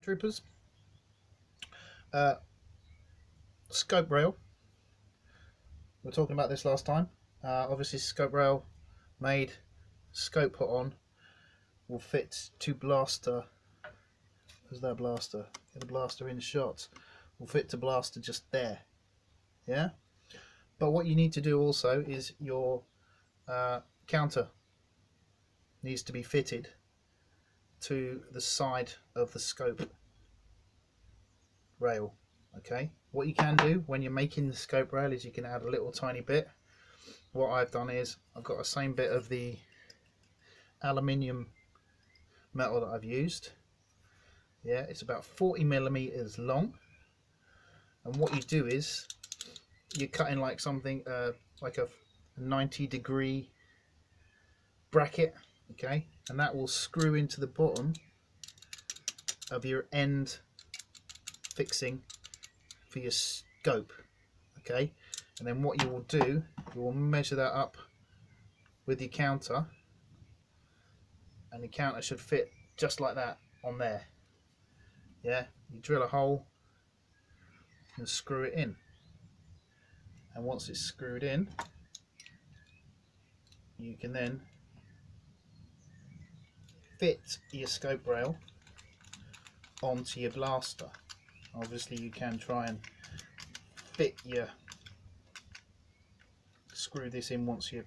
Stormtroopers. Scope rail. We were talking about this last time. Obviously, scope rail made, scope put on, will fit to blaster. Where's that blaster? Get the blaster in shot. Will fit to blaster just there. Yeah. But what you need to do also is your counter needs to be fitted to the side of the scope rail. Okay, what you can do when you're making the scope rail is you can add a little tiny bit. What I've done is I've got the same bit of the aluminium metal that I've used. Yeah, it's about 40mm long, and what you do is you're cutting like something like a 90-degree bracket, okay, and that will screw into the bottom of your end fixing for your scope. Okay, and then what you will do, you will measure that up with your counter, and the counter should fit just like that on there. Yeah, you drill a hole and screw it in, and once it's screwed in, you can then fit your scope rail onto your blaster. Obviously you can try and fit your screw this in once your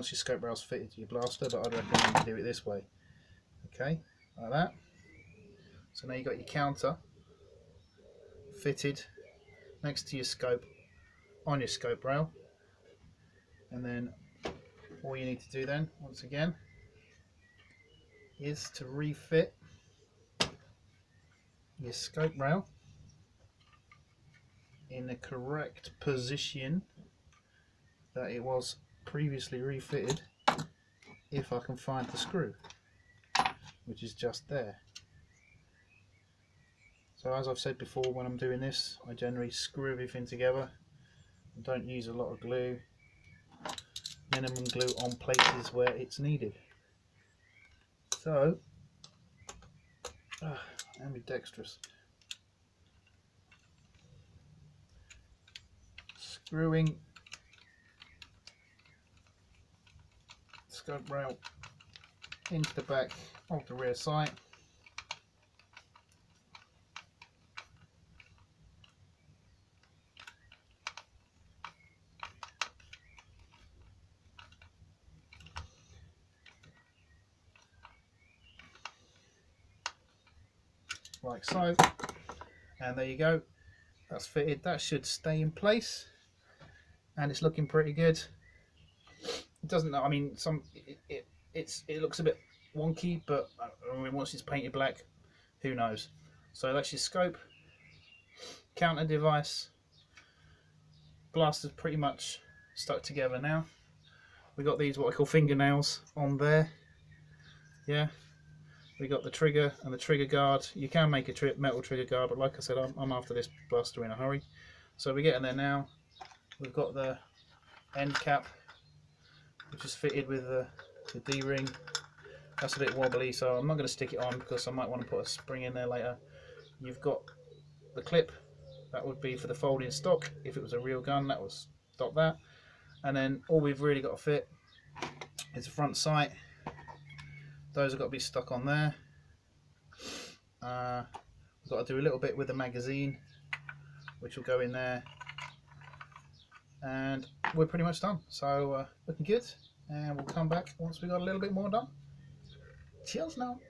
scope rail's fitted to your blaster, but I'd recommend you do it this way. Okay, like that. So now you've got your counter fitted next to your scope on your scope rail, and then all you need to do then, once again, is to refit your scope rail in the correct position that it was previously refitted, if I can find the screw, which is just there. So as I've said before, when I'm doing this, I generally screw everything together and don't use a lot of glue. Minimum glue on places where it's needed. So ambidextrous. Screwing scope rail into the back of the rear sight. Like so, and there you go, that's fitted. That should stay in place, and it's looking pretty good. It doesn't, I mean, it looks a bit wonky, but I mean, once it's painted black, who knows. So that's your scope, counter device, blaster's pretty much stuck together now. We got these what I call fingernails on there. Yeah. We got the trigger and the trigger guard. You can make a metal trigger guard, but like I said, I'm after this blaster in a hurry. So we're getting there now. We've got the end cap, which is fitted with the D-ring. That's a bit wobbly, so I'm not going to stick it on because I might want to put a spring in there later. You've got the clip. That would be for the folding stock. If it was a real gun, that would stop that. And then all we've really got to fit is the front sight. Those have got to be stuck on there. We've got to do a little bit with the magazine, which will go in there, and we're pretty much done. So looking good, and we'll come back once we've got a little bit more done. Cheers now.